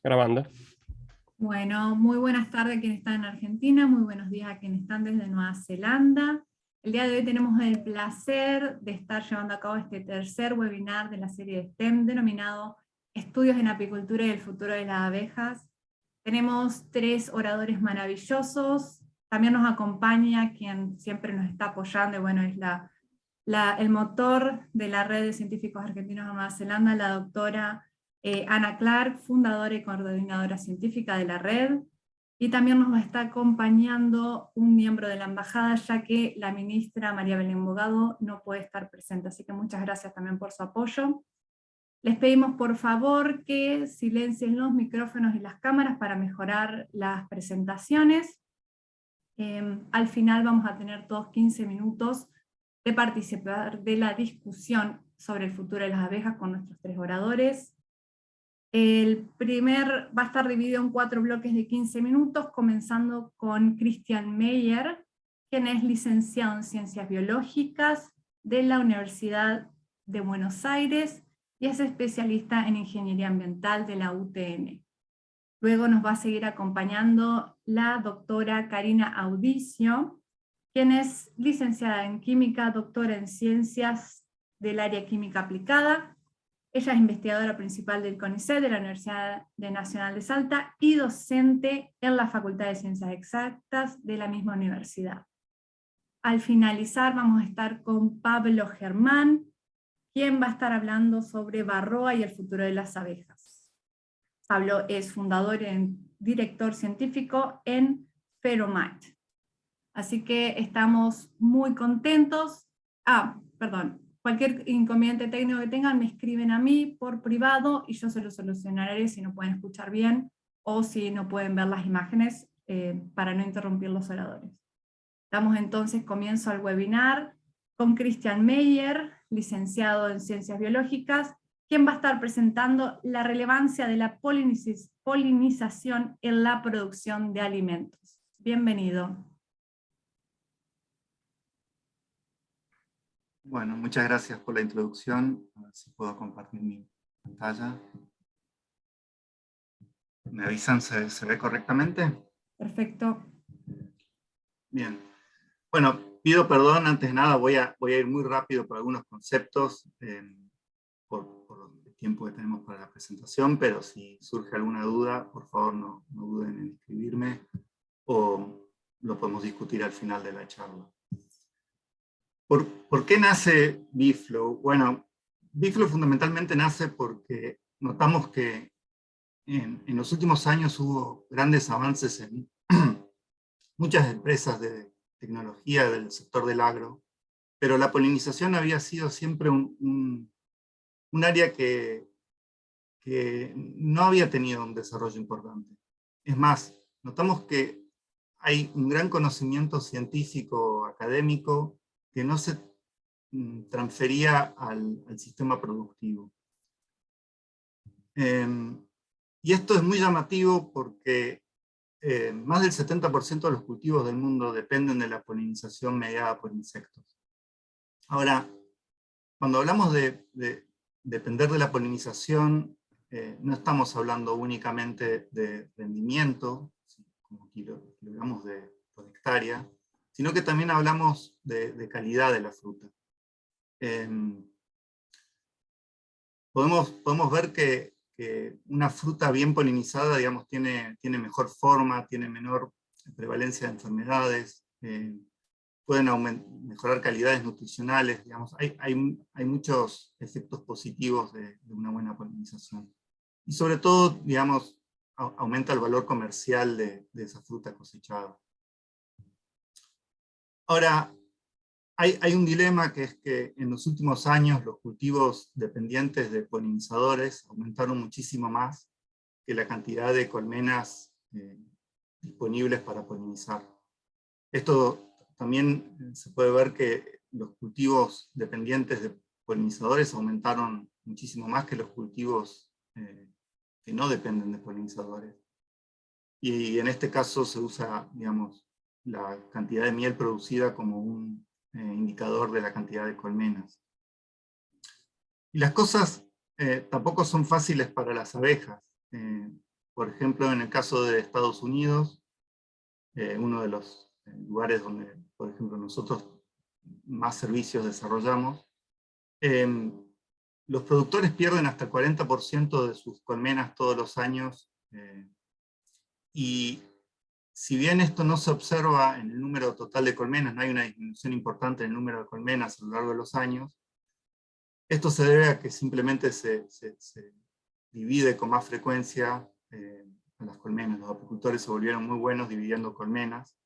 Grabando. Bueno, muy buenas tardes a quienes están en Argentina, muy buenos días a quienes están desde Nueva Zelanda. El día de hoy tenemos el placer de estar llevando a cabo este tercer webinar de la serie de STEM denominado Estudios en Apicultura y el futuro de las abejas. Tenemos 3 oradores maravillosos. También nos acompaña quien siempre nos está apoyando, y bueno, es el motor de la red de científicos argentinos de Nueva Zelanda, la doctora Ana Clark, fundadora y coordinadora científica de la red, y también nos está acompañando un miembro de la embajada, ya que la ministra María Belén Bogado no puede estar presente, así que muchas gracias también por su apoyo. Les pedimos por favor que silencien los micrófonos y las cámaras para mejorar las presentaciones. Al final vamos a tener todos 15 minutos de participar de la discusión sobre el futuro de las abejas con nuestros 3 oradores. El primer va a estar dividido en 4 bloques de 15 minutos, comenzando con Christian Meyer, quien es licenciado en Ciencias Biológicas de la Universidad de Buenos Aires y es especialista en Ingeniería Ambiental de la UTN. Luego nos va a seguir acompañando la doctora Karina Audicio, quien es licenciada en Química, doctora en Ciencias del área Química Aplicada. Ella es investigadora principal del CONICET de la Universidad Nacional de Salta y docente en la Facultad de Ciencias Exactas de la misma universidad. Al finalizar vamos a estar con Pablo Germán, quien va a estar hablando sobre varroa y el futuro de las abejas. Pablo es fundador y director científico en Feromite. Así que estamos muy contentos. Perdón. Cualquier inconveniente técnico que tengan me escriben a mí por privado y yo se lo solucionaré si no pueden escuchar bien o si no pueden ver las imágenes para no interrumpir los oradores. Damos entonces comienzo al webinar con Christian Meyer, licenciado en Ciencias Biológicas, quien va a estar presentando la relevancia de la polinización en la producción de alimentos. Bienvenido. Bueno, muchas gracias por la introducción. A ver si puedo compartir mi pantalla. ¿Me avisan? ¿Se ve correctamente? Perfecto. Bien. Bueno, pido perdón, antes de nada voy a ir muy rápido por algunos conceptos por el tiempo que tenemos para la presentación, pero si surge alguna duda, por favor no duden en escribirme o lo podemos discutir al final de la charla. ¿Por qué nace BeeFlow? Bueno, BeeFlow fundamentalmente nace porque notamos que en los últimos años hubo grandes avances en muchas empresas de tecnología del sector del agro, pero la polinización había sido siempre un área que no había tenido un desarrollo importante. Es más, notamos que hay un gran conocimiento científico, académico, que no se transfería al sistema productivo. Y esto es muy llamativo porque más del 70% de los cultivos del mundo dependen de la polinización mediada por insectos. Ahora, cuando hablamos de depender de la polinización, no estamos hablando únicamente de rendimiento, como kilogramos por hectárea, sino que también hablamos de calidad de la fruta. Podemos ver que una fruta bien polinizada, digamos, tiene mejor forma, tiene menor prevalencia de enfermedades, pueden mejorar calidades nutricionales, digamos, hay muchos efectos positivos de una buena polinización. Y sobre todo, digamos, aumenta el valor comercial de esa fruta cosechada. Ahora, hay un dilema, que es que en los últimos años los cultivos dependientes de polinizadores aumentaron muchísimo más que la cantidad de colmenas disponibles para polinizar. Esto también se puede ver que los cultivos dependientes de polinizadores aumentaron muchísimo más que los cultivos que no dependen de polinizadores. Y en este caso se usa, digamos, la cantidad de miel producida como un indicador de la cantidad de colmenas. Y las cosas tampoco son fáciles para las abejas. Por ejemplo, en el caso de Estados Unidos, uno de los lugares donde, por ejemplo, nosotros más servicios desarrollamos, los productores pierden hasta el 40% de sus colmenas todos los años, y si bien esto no se observa en el número total de colmenas, no hay una disminución importante en el número de colmenas a lo largo de los años, esto se debe a que simplemente se divide con más frecuencia a las colmenas. Los apicultores se volvieron muy buenos dividiendo colmenas,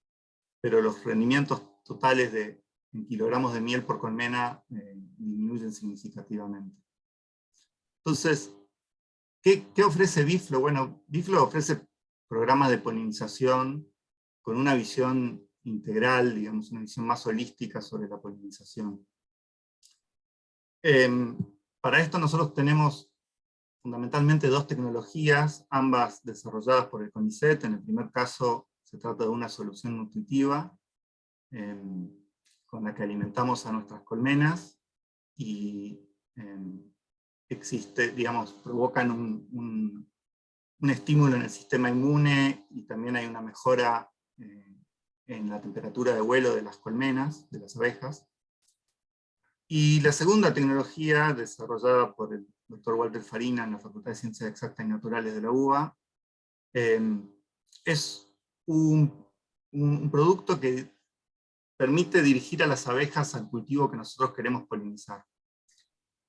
pero los rendimientos totales en kilogramos de miel por colmena disminuyen significativamente. Entonces, ¿qué ofrece Biflo? Bueno, Biflo ofrece programas de polinización con una visión integral, digamos, una visión más holística sobre la polinización. Para esto nosotros tenemos fundamentalmente dos tecnologías, ambas desarrolladas por el CONICET. En el primer caso se trata de una solución nutritiva con la que alimentamos a nuestras colmenas y digamos, provocan un estímulo en el sistema inmune y también hay una mejora en la temperatura de vuelo de las colmenas, de las abejas. Y la segunda tecnología, desarrollada por el Dr. Walter Farina en la Facultad de Ciencias Exactas y Naturales de la UBA, es un producto que permite dirigir a las abejas al cultivo que nosotros queremos polinizar.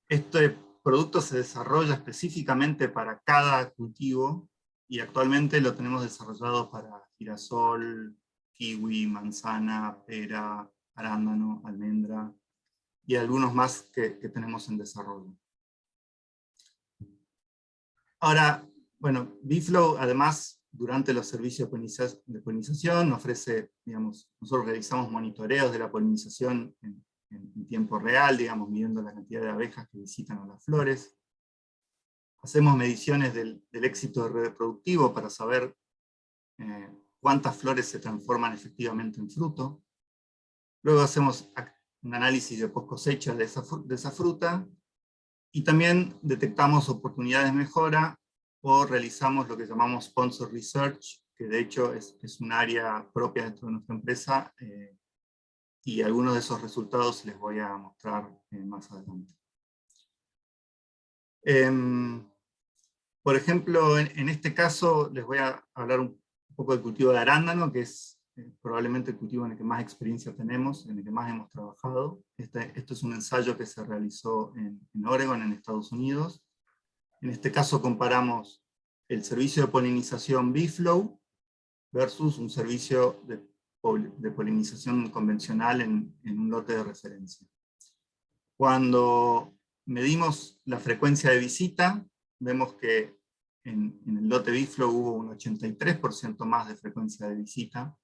Este producto se desarrolla específicamente para cada cultivo, y actualmente lo tenemos desarrollado para girasol, kiwi, manzana, pera, arándano, almendra, y algunos más que tenemos en desarrollo. Ahora, bueno, Biflo además, durante los servicios de polinización, ofrece, digamos, nosotros realizamos monitoreos de la polinización en tiempo real, digamos, midiendo la cantidad de abejas que visitan a las flores. Hacemos mediciones del éxito reproductivo para saber cuántas flores se transforman efectivamente en fruto. Luego hacemos un análisis de post cosecha de esa fruta, y también detectamos oportunidades de mejora, o realizamos lo que llamamos sponsor research, que de hecho es un área propia dentro de nuestra empresa, y algunos de esos resultados les voy a mostrar más adelante. Por ejemplo, en este caso les voy a hablar un poco del cultivo de arándano, que es probablemente el cultivo en el que más experiencia tenemos, en el que más hemos trabajado. Esto es un ensayo que se realizó en Oregon, en Estados Unidos. En este caso comparamos el servicio de polinización Biflo versus un servicio de polinización convencional en un lote de referencia. Cuando medimos la frecuencia de visita, vemos que en el lote Biflo hubo un 83% más de frecuencia de visita,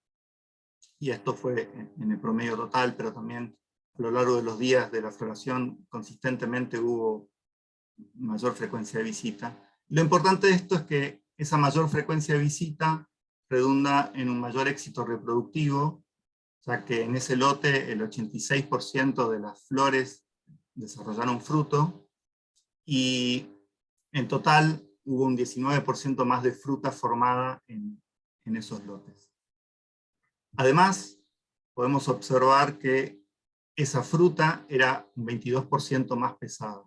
y esto fue en el promedio total, pero también a lo largo de los días de la floración consistentemente hubo mayor frecuencia de visita. Lo importante de esto es que esa mayor frecuencia de visita redunda en un mayor éxito reproductivo, ya que en ese lote el 86% de las flores desarrollaron fruto, y en total hubo un 19% más de fruta formada en esos lotes. Además, podemos observar que esa fruta era un 22% más pesada.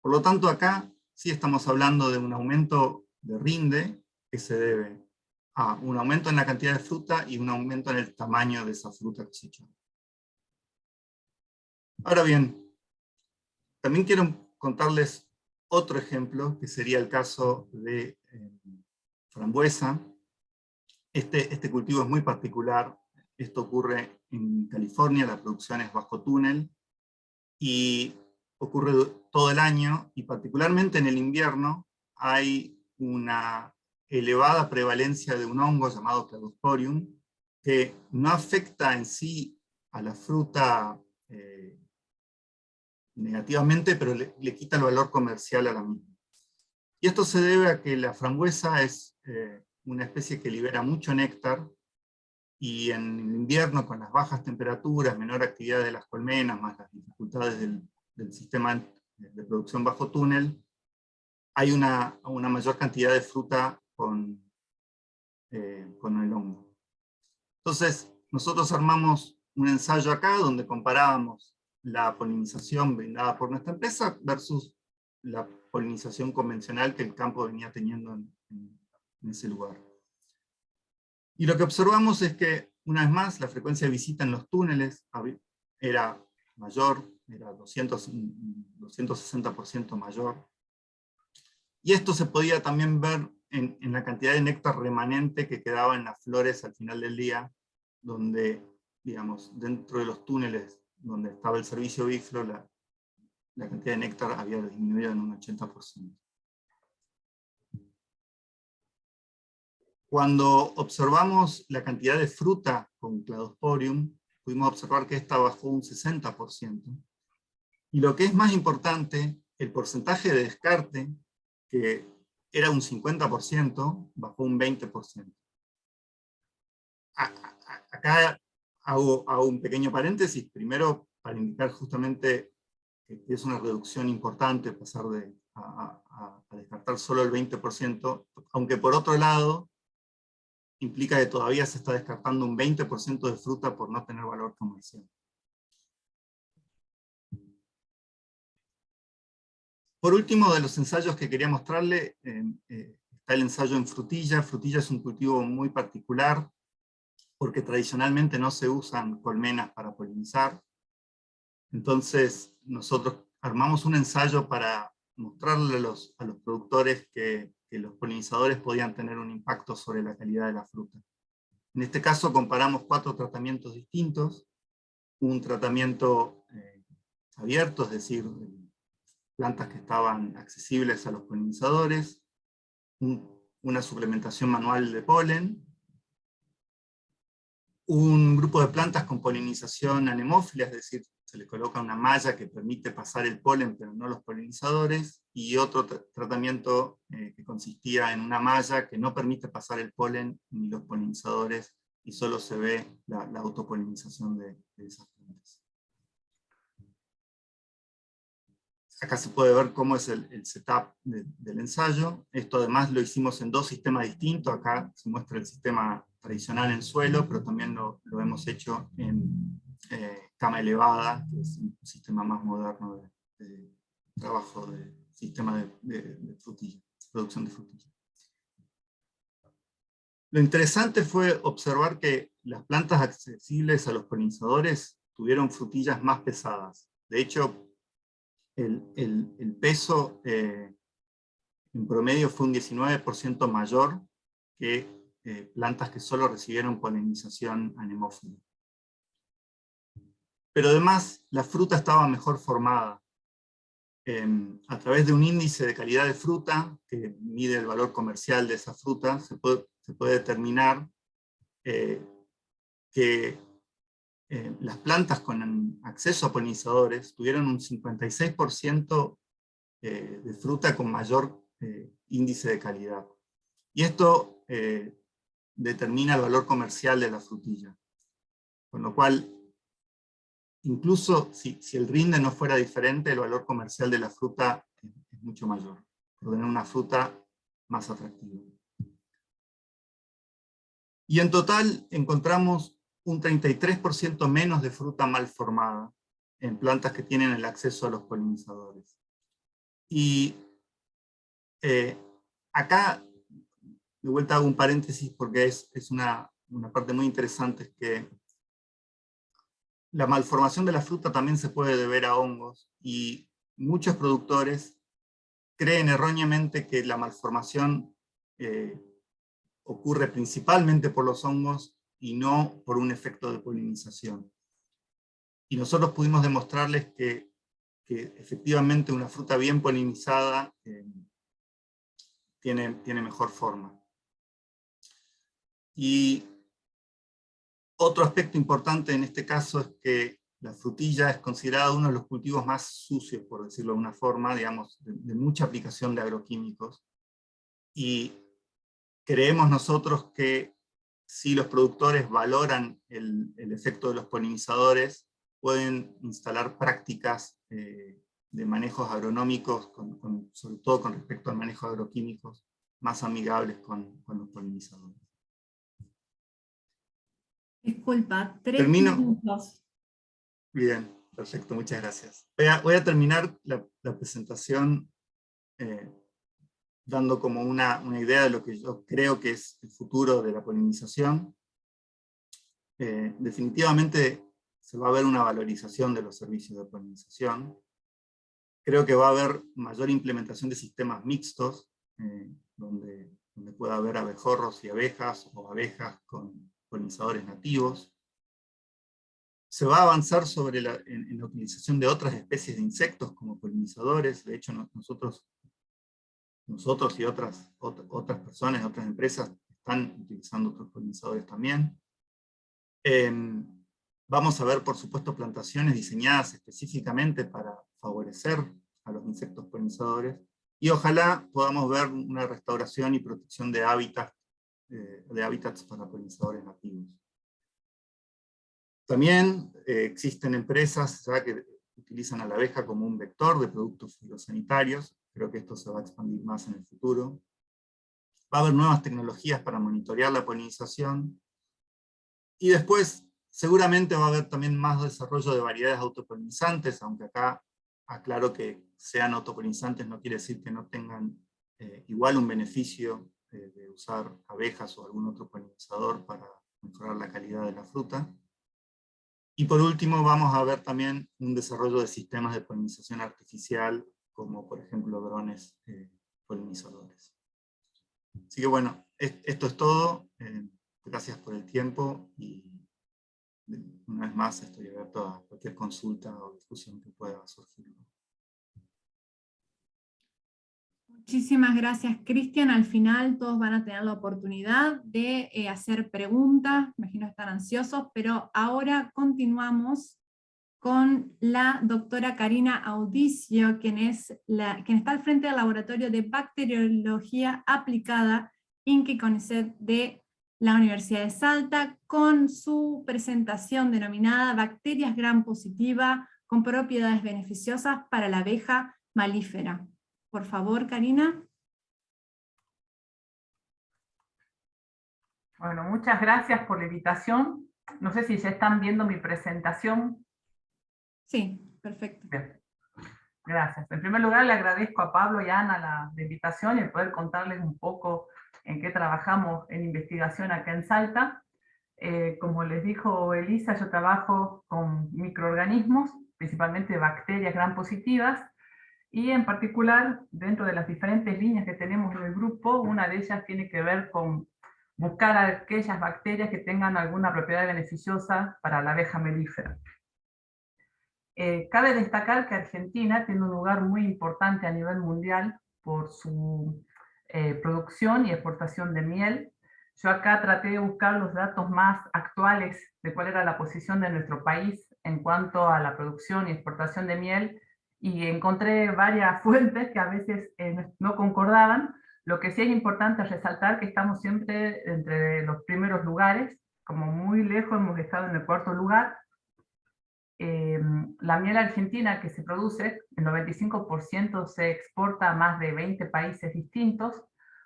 Por lo tanto, acá sí estamos hablando de un aumento de rinde que se debe a un aumento en la cantidad de fruta y un aumento en el tamaño de esa fruta cosechada. Ahora bien, también quiero contarles otro ejemplo, que sería el caso de frambuesa. Este cultivo es muy particular. Esto ocurre en California, la producción es bajo túnel, y ocurre todo el año, y particularmente en el invierno hay una elevada prevalencia de un hongo llamado Cladosporium, que no afecta en sí a la fruta negativamente, pero le quita el valor comercial a la misma. Y esto se debe a que la frambuesa es una especie que libera mucho néctar, y en invierno, con las bajas temperaturas, menor actividad de las colmenas, más las dificultades del sistema de producción bajo túnel, hay una mayor cantidad de fruta con el hongo. Entonces, nosotros armamos un ensayo acá donde comparábamos la polinización brindada por nuestra empresa versus la polinización convencional que el campo venía teniendo en ese lugar. Y lo que observamos es que, una vez más, la frecuencia de visita en los túneles era mayor, era 260% mayor. Y esto se podía también ver en la cantidad de néctar remanente que quedaba en las flores al final del día, donde, digamos, dentro de los túneles donde estaba el servicio Biflo, la cantidad de néctar había disminuido en un 80%. Cuando observamos la cantidad de fruta con Cladosporium, pudimos observar que esta bajó un 60%. Y lo que es más importante, el porcentaje de descarte, que era un 50%, bajó un 20%. Acá hago un pequeño paréntesis, primero para indicar justamente que es una reducción importante pasar a descartar solo el 20%, aunque por otro lado implica que todavía se está descartando un 20% de fruta por no tener valor comercial. Por último, de los ensayos que quería mostrarle, está el ensayo en frutilla. Frutilla es un cultivo muy particular, porque tradicionalmente no se usan colmenas para polinizar. Entonces, nosotros armamos un ensayo para mostrarle a los productores que los polinizadores podían tener un impacto sobre la calidad de la fruta. En este caso comparamos 4 tratamientos distintos. Un tratamiento abierto, es decir, plantas que estaban accesibles a los polinizadores, una suplementación manual de polen, un grupo de plantas con polinización anemófila, es decir, se le coloca una malla que permite pasar el polen, pero no los polinizadores, y otro tratamiento que consistía en una malla que no permite pasar el polen ni los polinizadores, y solo se ve la autopolinización de esas plantas. Acá se puede ver cómo es el setup del ensayo. Esto además lo hicimos en 2 sistemas distintos. Acá se muestra el sistema tradicional en suelo, pero también lo hemos hecho en cama elevada, que es un sistema más moderno de trabajo de sistema de frutilla, producción de frutilla. Lo interesante fue observar que las plantas accesibles a los polinizadores tuvieron frutillas más pesadas. De hecho, el peso en promedio fue un 19% mayor que plantas que solo recibieron polinización anemófila. Pero además, la fruta estaba mejor formada. A través de un índice de calidad de fruta, que mide el valor comercial de esa fruta, se puede determinar que las plantas con acceso a polinizadores tuvieron un 56% de fruta con mayor índice de calidad. Y esto determina el valor comercial de la frutilla. Con lo cual, incluso si el rinde no fuera diferente, el valor comercial de la fruta es mucho mayor, por tener una fruta más atractiva. Y en total encontramos un 33% menos de fruta mal formada en plantas que tienen el acceso a los polinizadores. Y acá, de vuelta hago un paréntesis porque es una parte muy interesante, es que la malformación de la fruta también se puede deber a hongos, y muchos productores creen erróneamente que la malformación ocurre principalmente por los hongos y no por un efecto de polinización. Y nosotros pudimos demostrarles que efectivamente una fruta bien polinizada tiene mejor forma. Y otro aspecto importante en este caso es que la frutilla es considerada uno de los cultivos más sucios, por decirlo de una forma, digamos, de mucha aplicación de agroquímicos. Y creemos nosotros que si los productores valoran el efecto de los polinizadores, pueden instalar prácticas de manejos agronómicos, sobre todo con respecto al manejo de agroquímicos, más amigables con los polinizadores. Disculpa, 3 Termino. minutos. Bien, perfecto, muchas gracias. Voy a terminar la presentación dando como una idea de lo que yo creo que es el futuro de la polinización. Definitivamente se va a ver una valorización de los servicios de polinización. Creo que va a haber mayor implementación de sistemas mixtos, donde pueda haber abejorros y abejas, o abejas con polinizadores nativos. Se va a avanzar en la utilización de otras especies de insectos como polinizadores. De hecho, nosotros y otras personas, otras empresas, están utilizando otros polinizadores también. Vamos a ver, por supuesto, plantaciones diseñadas específicamente para favorecer a los insectos polinizadores, y ojalá podamos ver una restauración y protección de hábitats para polinizadores nativos. También existen empresas ya que utilizan a la abeja como un vector de productos fitosanitarios. Creo que esto se va a expandir más en el futuro. Va a haber nuevas tecnologías para monitorear la polinización. Y después, seguramente va a haber también más desarrollo de variedades autopolinizantes, aunque acá aclaro que sean autopolinizantes no quiere decir que no tengan igual un beneficio de usar abejas o algún otro polinizador para mejorar la calidad de la fruta. Y por último, vamos a ver también un desarrollo de sistemas de polinización artificial, como por ejemplo drones polinizadores. Así que bueno, esto es todo. Gracias por el tiempo, y una vez más estoy abierto a cualquier consulta o discusión que pueda surgir. Muchísimas gracias, Cristian. Al final todos van a tener la oportunidad de hacer preguntas, me imagino estar ansiosos, pero ahora continuamos con la doctora Karina Audicio, quien está al frente del Laboratorio de Bacteriología Aplicada INCE CONICET de la Universidad de Salta, con su presentación denominada Bacterias Gram positiva con propiedades beneficiosas para la abeja malífera. Por favor, Karina. Bueno, muchas gracias por la invitación. No sé si ya están viendo mi presentación. Sí, perfecto. Bien. Gracias. En primer lugar, le agradezco a Pablo y a Ana la invitación y el poder contarles un poco en qué trabajamos en investigación acá en Salta. Como les dijo Elisa, yo trabajo con microorganismos, principalmente bacterias gram positivas, y en particular, dentro de las diferentes líneas que tenemos en el grupo, una de ellas tiene que ver con buscar aquellas bacterias que tengan alguna propiedad beneficiosa para la abeja melífera. Cabe destacar que Argentina tiene un lugar muy importante a nivel mundial por su producción y exportación de miel. Yo acá traté de buscar los datos más actuales de cuál era la posición de nuestro país en cuanto a la producción y exportación de miel, y encontré varias fuentes que a veces no concordaban. Lo que sí es importante es resaltar que estamos siempre entre los primeros lugares, como muy lejos hemos estado en el 4º lugar. La miel argentina que se produce, el 95% se exporta a más de 20 países distintos.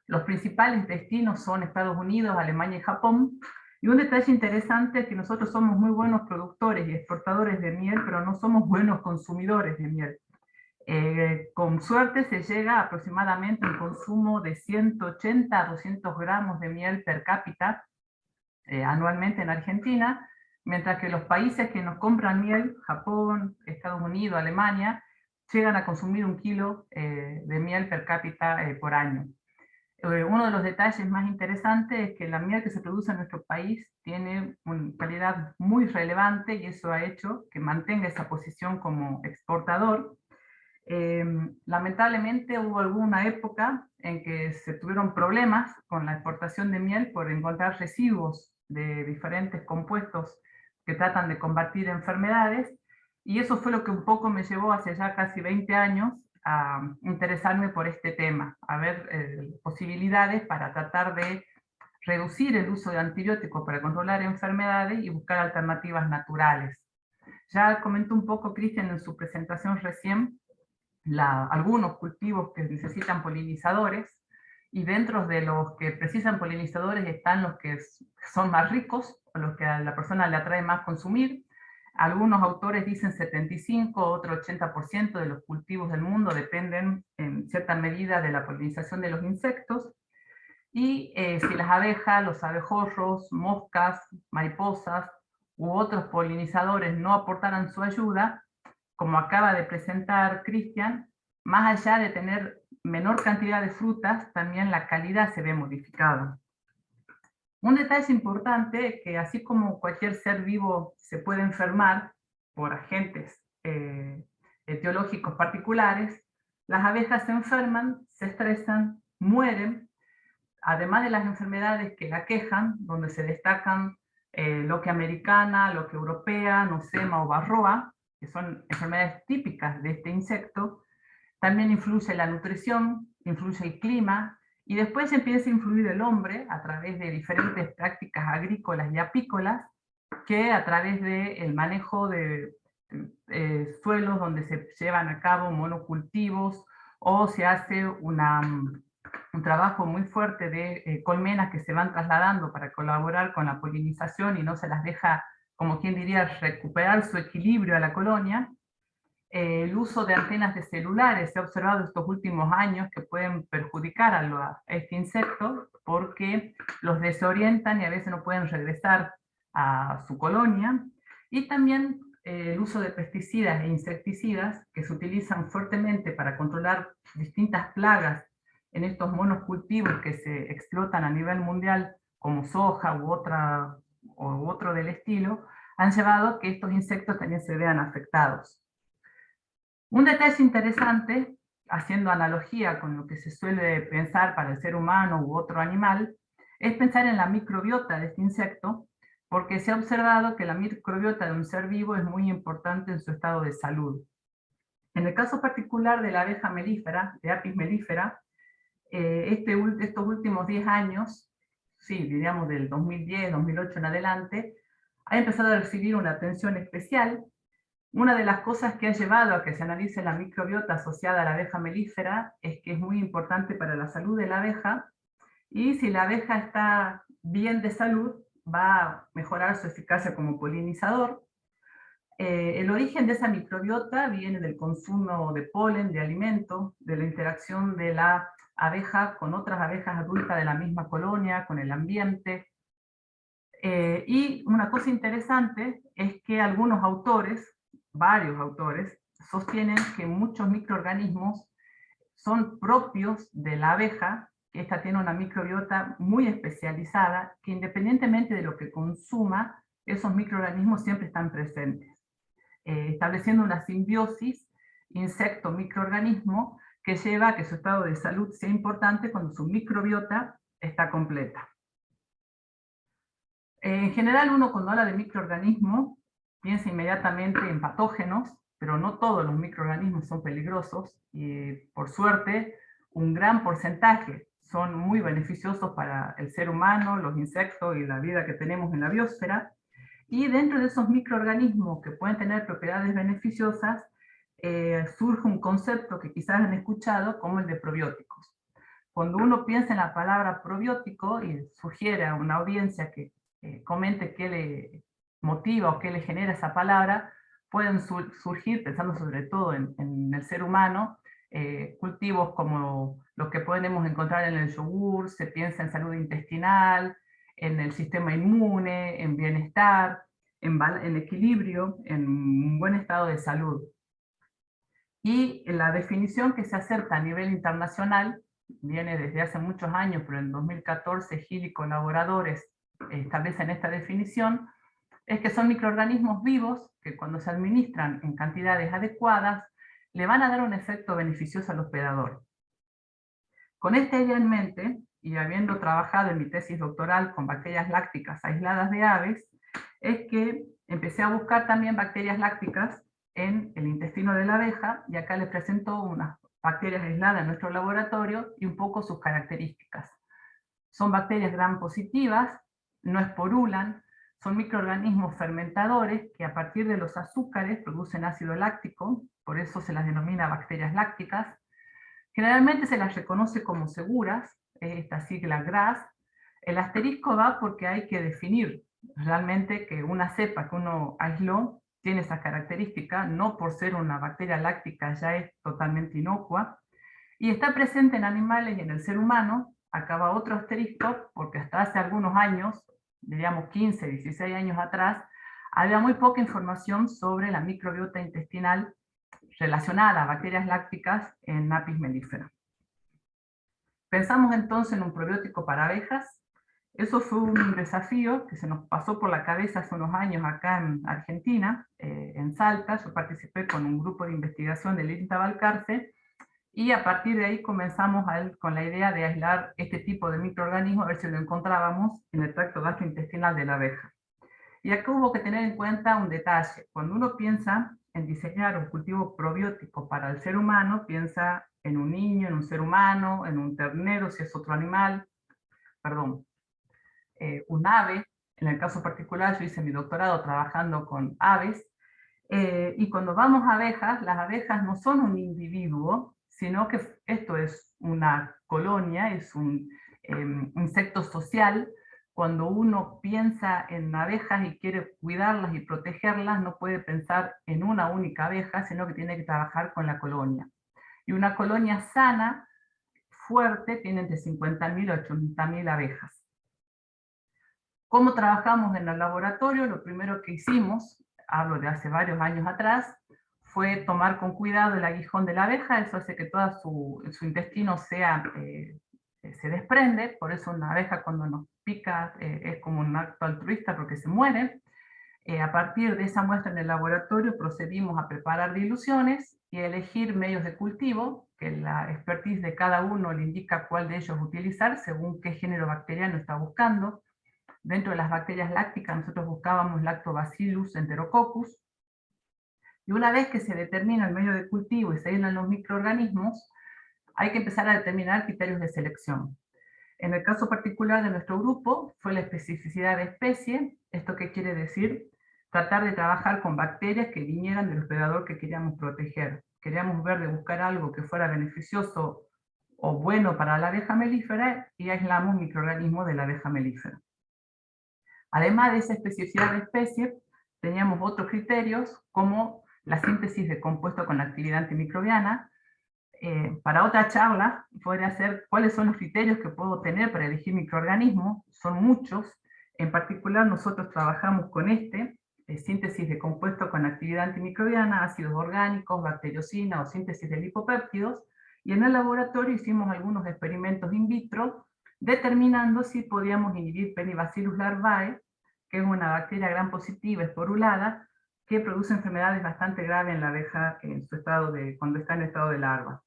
Los principales destinos son Estados Unidos, Alemania y Japón. Y un detalle interesante es que nosotros somos muy buenos productores y exportadores de miel, pero no somos buenos consumidores de miel. Con suerte se llega aproximadamente a un consumo de 180 a 200 gramos de miel per cápita anualmente en Argentina, mientras que los países que nos compran miel, Japón, Estados Unidos, Alemania, llegan a consumir 1 kilo de miel per cápita por año. Uno de los detalles más interesantes es que la miel que se produce en nuestro país tiene una calidad muy relevante, y eso ha hecho que mantenga esa posición como exportador. Lamentablemente hubo alguna época en que se tuvieron problemas con la exportación de miel por encontrar residuos de diferentes compuestos que tratan de combatir enfermedades, y eso fue lo que un poco me llevó hace ya casi 20 años a interesarme por este tema, a ver posibilidades para tratar de reducir el uso de antibióticos para controlar enfermedades y buscar alternativas naturales. Ya comentó un poco Cristian en su presentación recién algunos cultivos que necesitan polinizadores, y dentro de los que precisan polinizadores están los que son más ricos, o los que a la persona le atrae más consumir. Algunos autores dicen 75, otro 80% de los cultivos del mundo dependen en cierta medida de la polinización de los insectos. Y si las abejas, los abejorros, moscas, mariposas u otros polinizadores no aportaran su ayuda, como acaba de presentar Cristian, más allá de tener menor cantidad de frutas, también la calidad se ve modificada. Un detalle importante es que así como cualquier ser vivo se puede enfermar por agentes etiológicos particulares, las abejas se enferman, se estresan, mueren, además de las enfermedades que la aquejan, donde se destacan loque americana, loque europea, nosema o varroa, que son enfermedades típicas de este insecto. También influye la nutrición, influye el clima, y después empieza a influir el hombre a través de diferentes prácticas agrícolas y apícolas, que a través del manejo de suelos donde se llevan a cabo monocultivos, o se hace un trabajo muy fuerte de colmenas que se van trasladando para colaborar con la polinización y no se las deja, como quien diría, recuperar su equilibrio a la colonia. El uso de antenas de celulares se ha observado estos últimos años que pueden perjudicar a este insecto porque los desorientan y a veces no pueden regresar a su colonia. Y también el uso de pesticidas e insecticidas que se utilizan fuertemente para controlar distintas plagas en estos monocultivos que se explotan a nivel mundial, como soja u otro del estilo, han llevado a que estos insectos también se vean afectados. Un detalle interesante, haciendo analogía con lo que se suele pensar para el ser humano u otro animal, es pensar en la microbiota de este insecto, porque se ha observado que la microbiota de un ser vivo es muy importante en su estado de salud. En el caso particular de la abeja melífera, de Apis mellifera, estos últimos 10 años, sí, diríamos del 2010, 2008 en adelante, ha empezado a recibir una atención especial. Una de las cosas que ha llevado a que se analice la microbiota asociada a la abeja melífera es que es muy importante para la salud de la abeja, y si la abeja está bien de salud, va a mejorar su eficacia como polinizador. El origen de esa microbiota viene del consumo de polen, de alimento, de la interacción de la abeja con otras abejas adultas de la misma colonia, con el ambiente. Y una cosa interesante es que algunos autores, varios autores, sostienen que muchos microorganismos son propios de la abeja, que esta tiene una microbiota muy especializada, que independientemente de lo que consuma, esos microorganismos siempre están presentes, estableciendo una simbiosis insecto-microorganismo que lleva a que su estado de salud sea importante cuando su microbiota está completa. En general, uno cuando habla de microorganismos piensa inmediatamente en patógenos, pero no todos los microorganismos son peligrosos, y por suerte un gran porcentaje son muy beneficiosos para el ser humano, los insectos y la vida que tenemos en la biosfera. Y dentro de esos microorganismos que pueden tener propiedades beneficiosas, surge un concepto que quizás han escuchado como el de probióticos. Cuando uno piensa en la palabra probiótico y sugiere a una audiencia que comente qué le motiva o qué le genera esa palabra, pueden surgir, pensando sobre todo en el ser humano, cultivos como los que podemos encontrar en el yogur. Se piensa en salud intestinal, en el sistema inmune, en bienestar, en equilibrio, en un buen estado de salud. Y la definición que se acepta a nivel internacional viene desde hace muchos años, pero en 2014 Gil y colaboradores establecen esta definición, es que son microorganismos vivos que cuando se administran en cantidades adecuadas le van a dar un efecto beneficioso al hospedador. Con esta idea en mente, y habiendo trabajado en mi tesis doctoral con bacterias lácticas aisladas de aves, es que empecé a buscar también bacterias lácticas en el intestino de la abeja, y acá les presento unas bacterias aisladas en nuestro laboratorio y un poco sus características. Son bacterias gram positivas, no esporulan, son microorganismos fermentadores que a partir de los azúcares producen ácido láctico, por eso se las denomina bacterias lácticas. Generalmente se las reconoce como seguras, esta sigla GRAS. El asterisco va porque hay que definir realmente que una cepa que uno aisló tiene esa característica, no por ser una bacteria láctica ya es totalmente inocua, y está presente en animales y en el ser humano. Acá va otro asterisco, porque hasta hace algunos años, diríamos 15, 16 años atrás, había muy poca información sobre la microbiota intestinal relacionada a bacterias lácticas en Apis mellifera. Pensamos entonces en un probiótico para abejas. Eso fue un desafío que se nos pasó por la cabeza hace unos años acá en Argentina, en Salta. Yo participé con un grupo de investigación del INTA Balcarce, y a partir de ahí comenzamos con la idea de aislar este tipo de microorganismos, a ver si lo encontrábamos en el tracto gastrointestinal de la abeja. Y acá hubo que tener en cuenta un detalle. Cuando uno piensa en diseñar un cultivo probiótico para el ser humano, piensa en un niño, en un ser humano, en un ternero, si es otro animal, perdón, un ave. En el caso particular, yo hice mi doctorado trabajando con aves, y cuando vamos a abejas, las abejas no son un individuo, sino que esto es una colonia, es un insecto social. Cuando uno piensa en abejas y quiere cuidarlas y protegerlas, no puede pensar en una única abeja, sino que tiene que trabajar con la colonia. Y una colonia sana, fuerte, tiene entre 50.000 y 80.000 abejas. ¿Cómo trabajamos en el laboratorio? Lo primero que hicimos, hablo de hace varios años atrás, fue tomar con cuidado el aguijón de la abeja. Eso hace que todo su intestino se desprende. Por eso una abeja cuando nos pica es como un acto altruista, porque se muere. A partir de esa muestra en el laboratorio procedimos a preparar diluciones y a elegir medios de cultivo, que la expertise de cada uno le indica cuál de ellos utilizar según qué género bacteriano está buscando. Dentro de las bacterias lácticas nosotros buscábamos Lactobacillus enterococcus, y una vez que se determina el medio de cultivo y se aíslan los microorganismos, hay que empezar a determinar criterios de selección. En el caso particular de nuestro grupo fue la especificidad de especie. ¿Esto qué quiere decir? Tratar de trabajar con bacterias que vinieran del hospedador que queríamos proteger. Queríamos ver de buscar algo que fuera beneficioso o bueno para la abeja melífera, y aislamos microorganismos de la abeja melífera. Además de esa especificidad de especie, teníamos otros criterios, como la síntesis de compuesto con la actividad antimicrobiana. Para otra charla, podría ser cuáles son los criterios que puedo tener para elegir microorganismos. Son muchos. En particular, nosotros trabajamos con síntesis de compuesto con actividad antimicrobiana, ácidos orgánicos, bacteriocina o síntesis de lipopéptidos, y en el laboratorio hicimos algunos experimentos in vitro, determinando si podíamos inhibir Penibacillus larvae, que es una bacteria gram positiva esporulada, que produce enfermedades bastante graves en la abeja en su estado cuando está en estado de larva.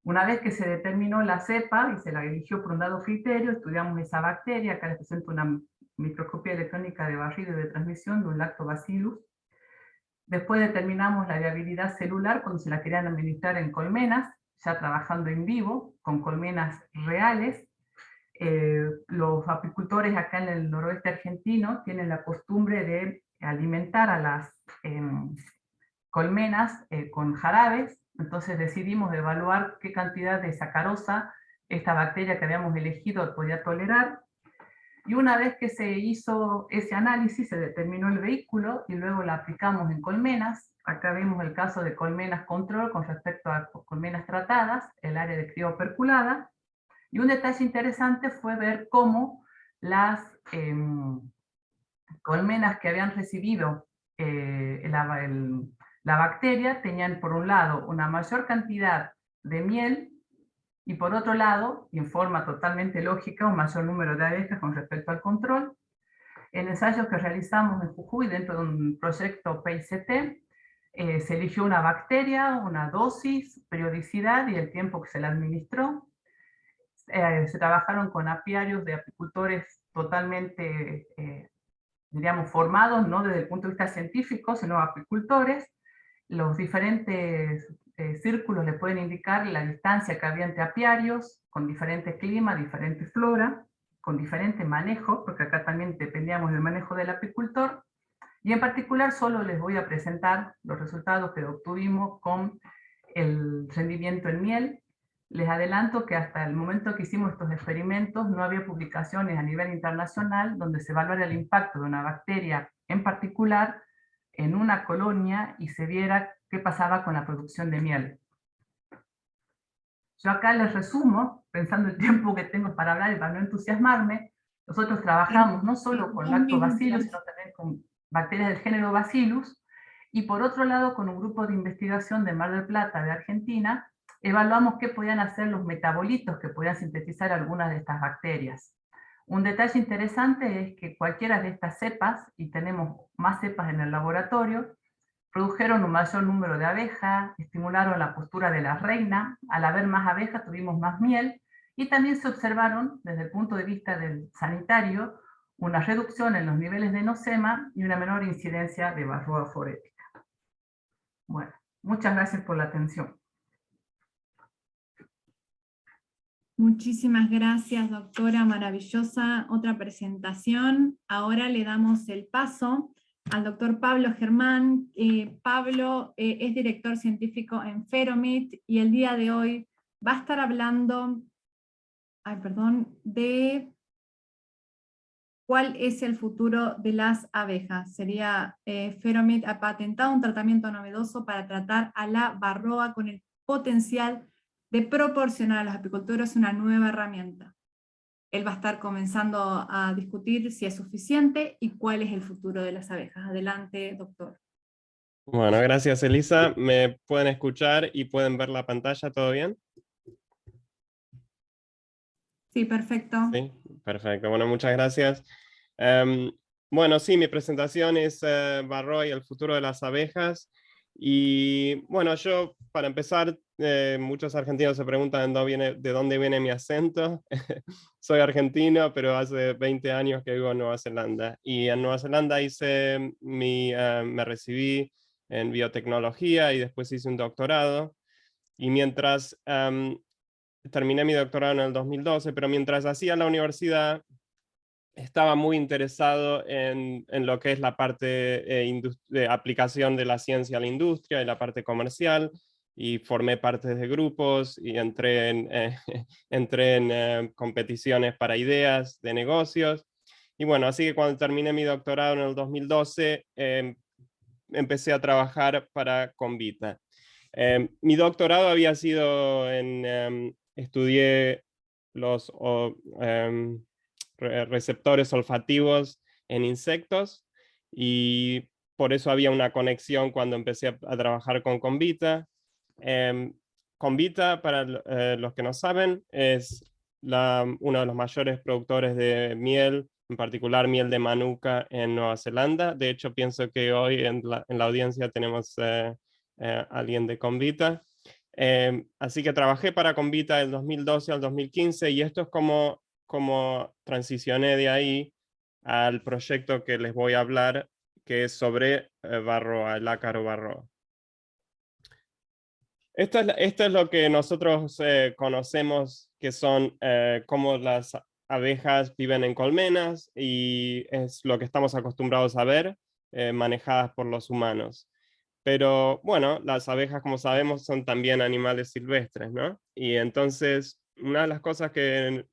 Una vez que se determinó la cepa y se la eligió por un dado criterio, estudiamos esa bacteria. Acá les presento una microscopía electrónica de barrido y de transmisión de un Lactobacillus. Después determinamos la viabilidad celular cuando se la querían administrar en colmenas, ya trabajando en vivo, con colmenas reales. Los apicultores acá en el noroeste argentino tienen la costumbre de alimentar a las colmenas con jarabes. Entonces decidimos evaluar qué cantidad de sacarosa esta bacteria que habíamos elegido podía tolerar. Y una vez que se hizo ese análisis, se determinó el vehículo y luego la aplicamos en colmenas. Acá vemos el caso de colmenas control con respecto a colmenas tratadas, el área de cría operculada. Y un detalle interesante fue ver cómo las colmenas que habían recibido la bacteria tenían, por un lado, una mayor cantidad de miel, y por otro lado, y en forma totalmente lógica, un mayor número de abejas con respecto al control. En ensayos que realizamos en Jujuy dentro de un proyecto PICT, se eligió una bacteria, una dosis, periodicidad y el tiempo que se la administró. Se trabajaron con apiarios de apicultores totalmente, diríamos, formados, no desde el punto de vista científico, sino apicultores. Los diferentes círculos le pueden indicar la distancia que había entre apiarios, con diferente clima, diferente flora, con diferente manejo, porque acá también dependíamos del manejo del apicultor. Y en particular solo les voy a presentar los resultados que obtuvimos con el rendimiento en miel. Les adelanto que hasta el momento que hicimos estos experimentos no había publicaciones a nivel internacional donde se evaluara el impacto de una bacteria en particular en una colonia y se viera qué pasaba con la producción de miel. Yo acá les resumo, pensando el tiempo que tengo para hablar y para no entusiasmarme, nosotros trabajamos no solo con lactobacillus, sino también con bacterias del género Bacillus, y por otro lado, con un grupo de investigación de Mar del Plata, de Argentina, evaluamos qué podían hacer los metabolitos que podían sintetizar algunas de estas bacterias. Un detalle interesante es que cualquiera de estas cepas, y tenemos más cepas en el laboratorio, produjeron un mayor número de abejas, estimularon la postura de la reina, al haber más abejas tuvimos más miel, y también se observaron, desde el punto de vista del sanitario, una reducción en los niveles de nosema y una menor incidencia de varroa forética. Bueno, muchas gracias por la atención. Muchísimas gracias, doctora, maravillosa. Otra presentación. Ahora le damos el paso al doctor Pablo Germán. Pablo es director científico en Feromit y el día de hoy va a estar hablando de cuál es el futuro de las abejas. Sería Feromit ha patentado un tratamiento novedoso para tratar a la varroa con el potencial de proporcionar a los apicultores una nueva herramienta. Él va a estar comenzando a discutir si es suficiente y cuál es el futuro de las abejas. Adelante, doctor. Bueno, gracias Elisa. ¿Me pueden escuchar y pueden ver la pantalla? ¿Todo bien? Sí, perfecto. Sí, perfecto. Bueno, muchas gracias. Bueno, sí, mi presentación es varroa y el futuro de las abejas. Y bueno, yo, para empezar, muchos argentinos se preguntan de dónde viene mi acento. Soy argentino, pero hace 20 años que vivo en Nueva Zelanda. Y en Nueva Zelanda me recibí en biotecnología y después hice un doctorado. Y mientras terminé mi doctorado en el 2012, pero mientras hacía la universidad, estaba muy interesado en lo que es la parte de aplicación de la ciencia a la industria y la parte comercial, y formé parte de grupos y entré en competiciones para ideas de negocios. Y bueno, así que cuando terminé mi doctorado en el 2012, empecé a trabajar para Convita. Mi doctorado había sido estudié los receptores olfativos en insectos, y por eso había una conexión cuando empecé a trabajar con Convita. Convita, para los que no saben, es uno de los mayores productores de miel, en particular miel de manuka en Nueva Zelanda. De hecho, pienso que hoy en la audiencia tenemos alguien de Convita. Así que trabajé para Convita del 2012 al 2015, y esto es como transicioné de ahí al proyecto que les voy a hablar, que es sobre varroa, el ácaro varroa. Esto es lo que nosotros conocemos, que son cómo las abejas viven en colmenas, y es lo que estamos acostumbrados a ver manejadas por los humanos. Pero bueno, las abejas, como sabemos, son también animales silvestres, ¿no? Y entonces, una de las cosas que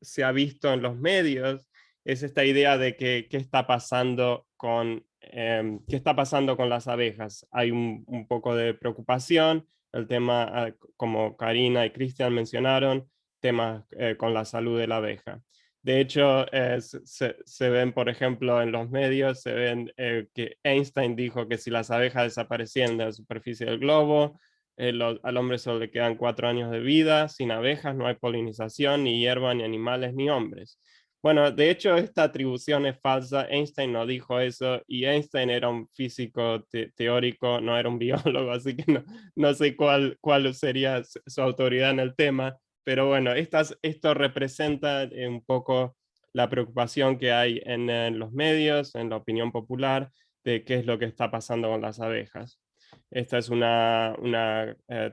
se ha visto en los medios es esta idea de qué está pasando con las abejas. Hay un poco de preocupación, el tema, como Karina y Cristian mencionaron, temas con la salud de la abeja. De hecho, se ven, por ejemplo, en los medios, se ven que Einstein dijo que si las abejas desaparecieran de la superficie del globo, al hombre solo le quedan 4 años de vida. Sin abejas no hay polinización, ni hierba, ni animales, ni hombres. Bueno, de hecho, esta atribución es falsa. Einstein no dijo eso, y Einstein era un físico teórico, no era un biólogo, así que no sé cuál sería su autoridad en el tema. Pero bueno, esto representa un poco la preocupación que hay en los medios, en la opinión popular, de qué es lo que está pasando con las abejas. Esta es una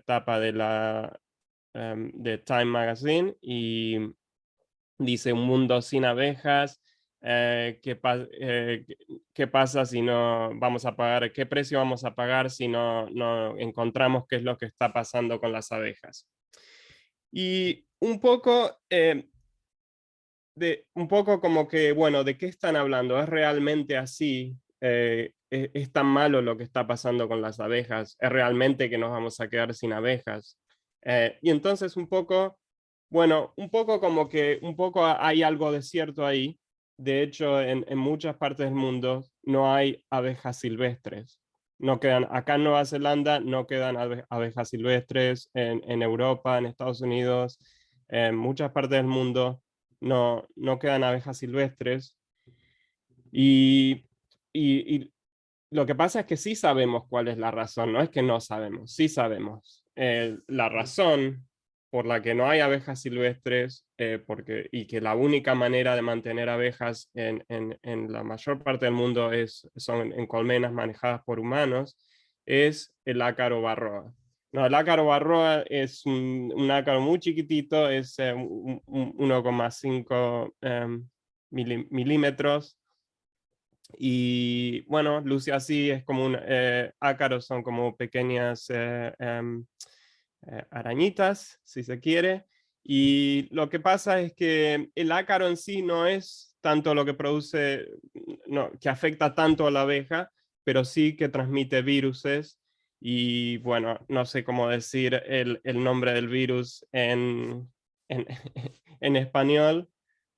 tapa de Time Magazine, y dice: un mundo sin abejas. ¿Qué pasa si no vamos a pagar? ¿Qué precio vamos a pagar si no encontramos qué es lo que está pasando con las abejas? Y un poco, un poco como que, bueno, ¿de qué están hablando? ¿Es realmente así? ¿Es tan malo lo que está pasando con las abejas? ¿Es realmente que nos vamos a quedar sin abejas? Y entonces un poco, bueno, un poco como que un poco hay algo de cierto ahí. De hecho, en muchas partes del mundo no hay abejas silvestres. No quedan, acá en Nueva Zelanda no quedan abejas silvestres, en Europa, en Estados Unidos, en muchas partes del mundo no quedan abejas silvestres. Y, y lo que pasa es que sí sabemos cuál es la razón, no es que no sabemos, sí sabemos. La razón por la que no hay abejas silvestres y que la única manera de mantener abejas en la mayor parte del mundo son en colmenas manejadas por humanos, es el ácaro varroa. No, el ácaro varroa es un ácaro muy chiquitito, es 1,5 milímetros. Y bueno, luce así, es como ácaros son como pequeñas arañitas, si se quiere. Y lo que pasa es que el ácaro en sí no es tanto lo que produce, no, que afecta tanto a la abeja, pero sí que transmite viruses. Y bueno, no sé cómo decir el nombre del virus en, en español,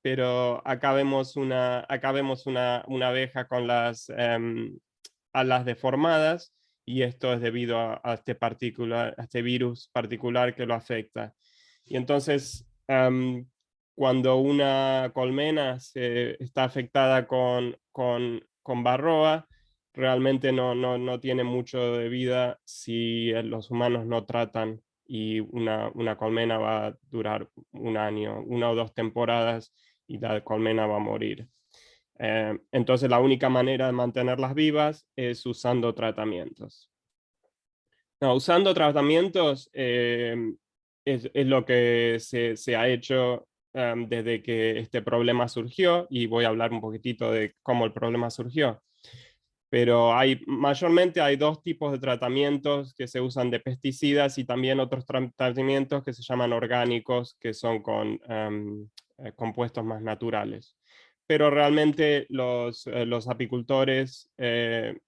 pero acá vemos una abeja con las alas deformadas, y esto es debido a este virus particular que lo afecta. Y entonces, cuando una colmena está afectada con varroa, realmente no tiene mucho de vida si los humanos no tratan, y una colmena va a durar un año, 1 o 2 temporadas, y la colmena va a morir. Entonces la única manera de mantenerlas vivas es usando tratamientos. No, usando tratamientos es lo que se ha hecho desde que este problema surgió, y voy a hablar un poquitito de cómo el problema surgió. Pero mayormente hay 2 tipos de tratamientos que se usan de pesticidas, y también otros tratamientos que se llaman orgánicos, que son con compuestos más naturales. Pero realmente los apicultores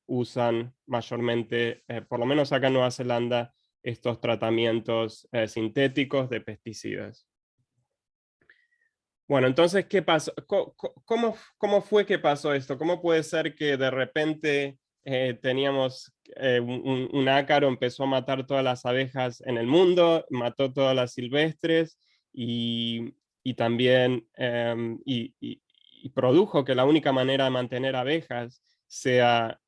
usan mayormente, por lo menos acá en Nueva Zelanda, estos tratamientos sintéticos de pesticidas. Bueno, entonces, ¿qué pasó? ¿Cómo fue que pasó esto? ¿Cómo puede ser que de repente teníamos un ácaro, empezó a matar todas las abejas en el mundo, mató todas las silvestres, y también y produjo que la única manera de mantener abejas sea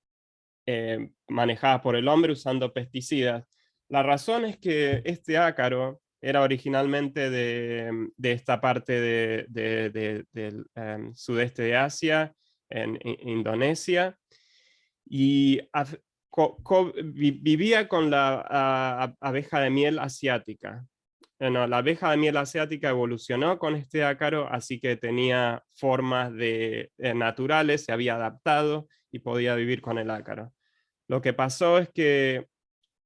manejada por el hombre usando pesticidas? La razón es que este ácaro era originalmente de esta parte del sudeste de Asia, en Indonesia, y vivía con la abeja de miel asiática. No, la abeja de miel asiática evolucionó con este ácaro, así que tenía formas naturales, se había adaptado y podía vivir con el ácaro. Lo que pasó es que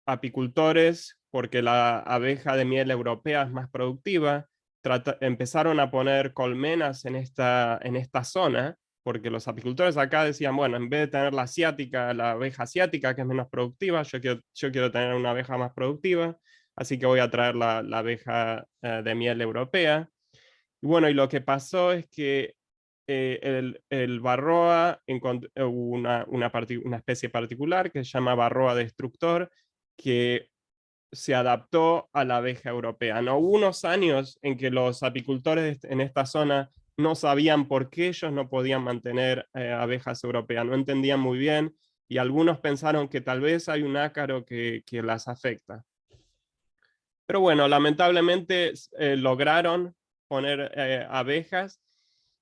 apicultores, porque la abeja de miel europea es más productiva, empezaron a poner colmenas en esta zona, porque los apicultores acá decían, bueno, en vez de tener la abeja asiática, que es menos productiva, yo quiero tener una abeja más productiva, así que voy a traer la abeja de miel europea. Y bueno, y lo que pasó es que el varroa encontró una especie particular que se llama varroa destructor, que se adaptó a la abeja europea. No hubo unos años en que los apicultores en esta zona no sabían por qué ellos no podían mantener abejas europeas, no entendían muy bien, y algunos pensaron que tal vez hay un ácaro que las afecta. Pero bueno, lamentablemente lograron poner abejas,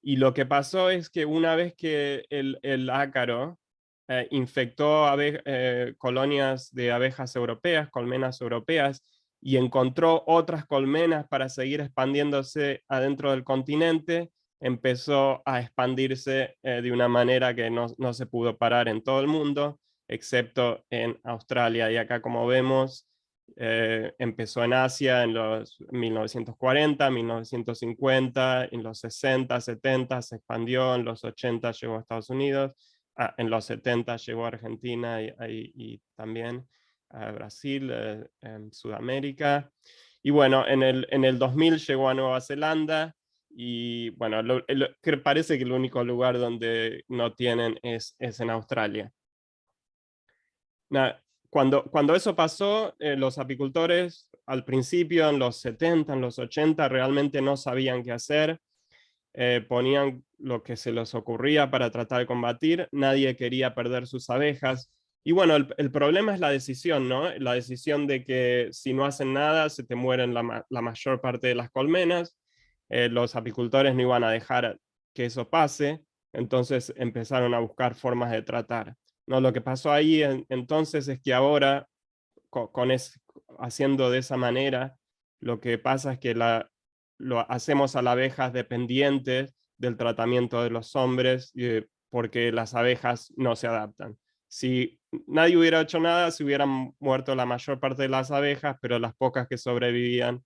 y lo que pasó es que una vez que el ácaro infectó colonias de abejas europeas, colmenas europeas, y encontró otras colmenas para seguir expandiéndose adentro del continente, empezó a expandirse de una manera que no se pudo parar en todo el mundo, excepto en Australia. Y acá, como vemos, Empezó en Asia en los 1940, 1950, en los 60, 70 se expandió, en los 80 llegó a Estados Unidos, en los 70 llegó a Argentina y también a Brasil, en Sudamérica. Y bueno, en el 2000 llegó a Nueva Zelanda y bueno, que parece que el único lugar donde no tienen es en Australia. Cuando eso pasó, los apicultores al principio, en los 70, en los 80, realmente no sabían qué hacer. Ponían lo que se les ocurría para tratar de combatir. Nadie quería perder sus abejas. Y bueno, el problema es la decisión, ¿no? La decisión de que si no hacen nada, se te mueren la mayor parte de las colmenas. Los apicultores no iban a dejar que eso pase, entonces empezaron a buscar formas de tratar. No, lo que pasó ahí entonces es que ahora, haciendo de esa manera, lo que pasa es que lo hacemos a las abejas dependientes del tratamiento de los hombres, porque las abejas no se adaptan. Si nadie hubiera hecho nada, se hubieran muerto la mayor parte de las abejas, pero las pocas que sobrevivían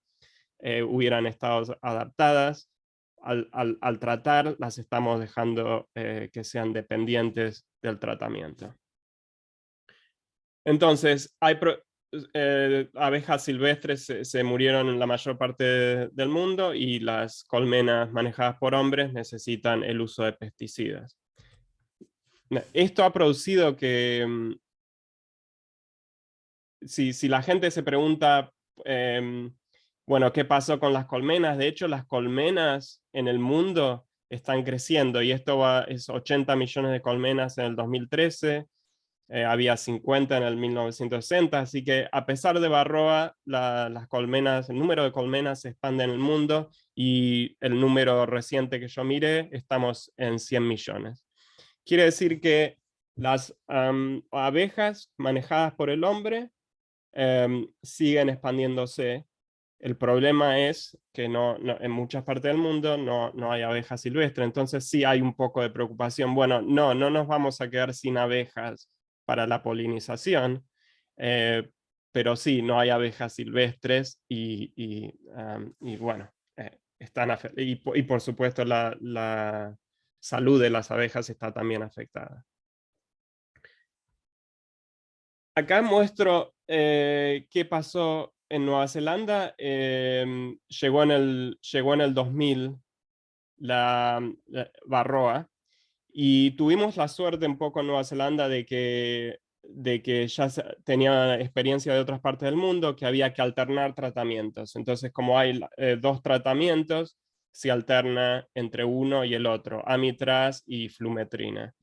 hubieran estado adaptadas. Al tratar, las estamos dejando que sean dependientes del tratamiento. Entonces, hay abejas silvestres se murieron en la mayor parte del mundo y las colmenas manejadas por hombres necesitan el uso de pesticidas. Esto ha producido que, si la gente se pregunta, bueno, ¿qué pasó con las colmenas? De hecho, las colmenas en el mundo están creciendo y esto es 80 millones de colmenas en el 2013. Había 50 en el 1960, así que a pesar de Varroa, las colmenas, el número de colmenas se expande en el mundo y el número reciente que yo miré, estamos en 100 millones. Quiere decir que las abejas manejadas por el hombre siguen expandiéndose. El problema es que en muchas partes del mundo no hay abejas silvestres, entonces sí hay un poco de preocupación. Bueno, no nos vamos a quedar sin abejas para la polinización, pero sí, no hay abejas silvestres y bueno, y por supuesto la salud de las abejas está también afectada. Acá muestro qué pasó en Nueva Zelanda. Llegó en el 2000 la Varroa y tuvimos la suerte un poco en Nueva Zelanda de que ya tenía experiencia de otras partes del mundo, que había que alternar tratamientos. Entonces, como hay dos tratamientos, se alterna entre uno y el otro, amitraz y flumetrina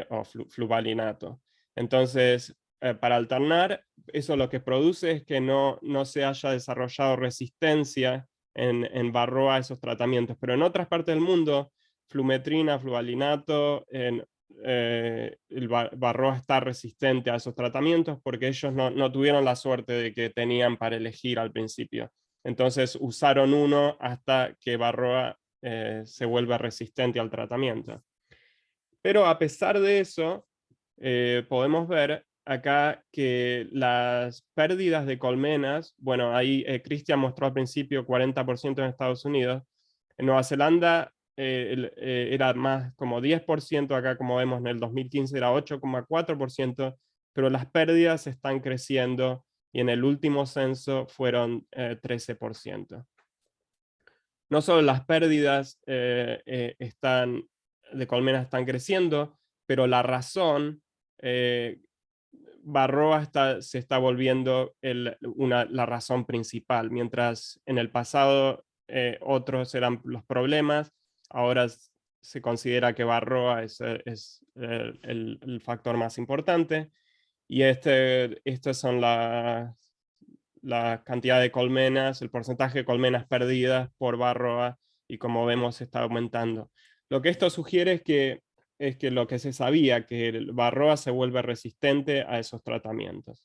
o fluvalinato. Entonces, para alternar, eso lo que produce es que no se haya desarrollado resistencia en Varroa a esos tratamientos, pero en otras partes del mundo, flumetrina, fluvalinato, el Varroa está resistente a esos tratamientos porque ellos no tuvieron la suerte de que tenían para elegir al principio. Entonces usaron uno hasta que Varroa se vuelve resistente al tratamiento. Pero a pesar de eso, podemos ver acá que las pérdidas de colmenas, bueno, ahí Cristian mostró al principio 40% en Estados Unidos, en Nueva Zelanda era más como 10%, acá como vemos en el 2015 era 8,4%, pero las pérdidas están creciendo y en el último censo fueron 13%. No solo las pérdidas de colmenas están creciendo, pero la razón, Varroa se está volviendo la razón principal. Mientras en el pasado otros eran los problemas, ahora se considera que Varroa es el factor más importante. Y estas son la cantidad de colmenas, el porcentaje de colmenas perdidas por Varroa, y como vemos está aumentando. Lo que esto sugiere es que lo que se sabía, que el Varroa se vuelve resistente a esos tratamientos.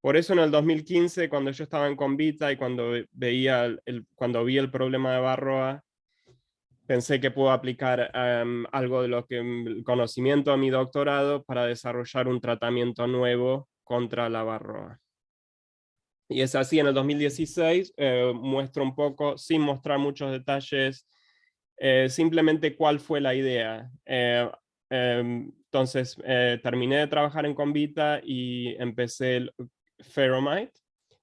Por eso en el 2015, cuando yo estaba en Convita y cuando vi el problema de Varroa, pensé que puedo aplicar algo de el conocimiento a mi doctorado para desarrollar un tratamiento nuevo contra la Varroa. Y es así, en el 2016 muestro un poco, sin mostrar muchos detalles, simplemente cuál fue la idea. Entonces terminé de trabajar en Convita y empecé el Ferromite.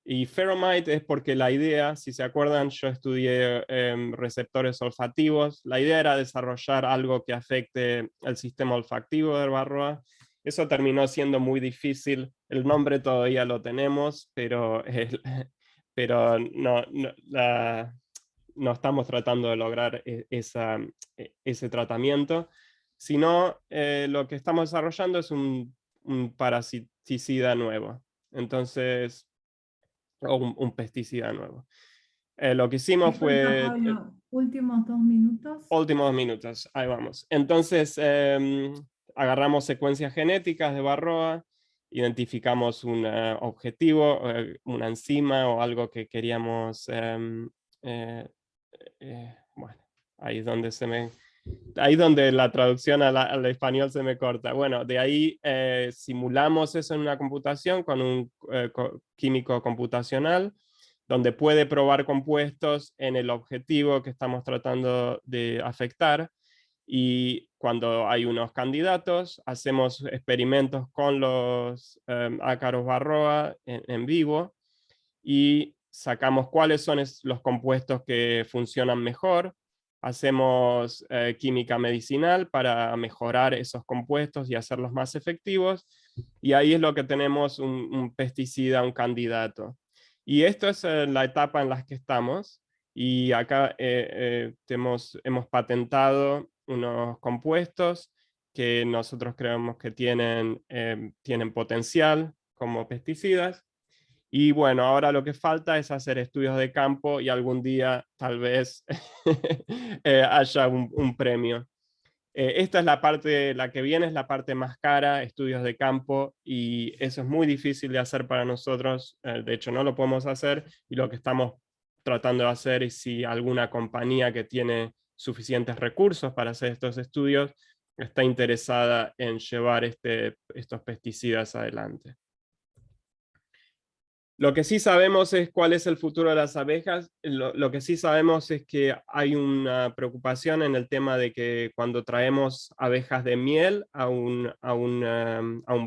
Y Ferromite es porque la idea, si se acuerdan, yo estudié receptores olfativos. La idea era desarrollar algo que afecte el sistema olfativo del varroa. Eso terminó siendo muy difícil. El nombre todavía lo tenemos, pero, pero no estamos tratando de lograr ese tratamiento, sino lo que estamos desarrollando es un parasiticida nuevo. Entonces, o un pesticida nuevo. Lo que hicimos Disculpa, fue... Pablo, últimos 2 minutos. Últimos 2 minutos, ahí vamos. Entonces, agarramos secuencias genéticas de Varroa, identificamos un objetivo, una enzima o algo que queríamos... bueno, ahí es donde ahí donde la traducción al español se me corta. Bueno, de ahí simulamos eso en una computación con un químico computacional, donde puede probar compuestos en el objetivo que estamos tratando de afectar. Y cuando hay unos candidatos, hacemos experimentos con los ácaros Varroa en vivo y sacamos cuáles son los compuestos que funcionan mejor. Hacemos química medicinal para mejorar esos compuestos y hacerlos más efectivos. Y ahí es lo que tenemos un pesticida, un candidato. Y esto es la etapa en la que estamos. Y acá hemos patentado unos compuestos que nosotros creemos que tienen potencial como pesticidas. Y bueno, ahora lo que falta es hacer estudios de campo y algún día tal vez haya un premio. Esta es la parte, la que viene es la parte más cara, estudios de campo, y eso es muy difícil de hacer para nosotros. De hecho, no lo podemos hacer, y lo que estamos tratando de hacer es si alguna compañía que tiene suficientes recursos para hacer estos estudios está interesada en llevar estos pesticidas adelante. Lo que sí sabemos es cuál es el futuro de las abejas. Lo que sí sabemos es que hay una preocupación en el tema de que cuando traemos abejas de miel a un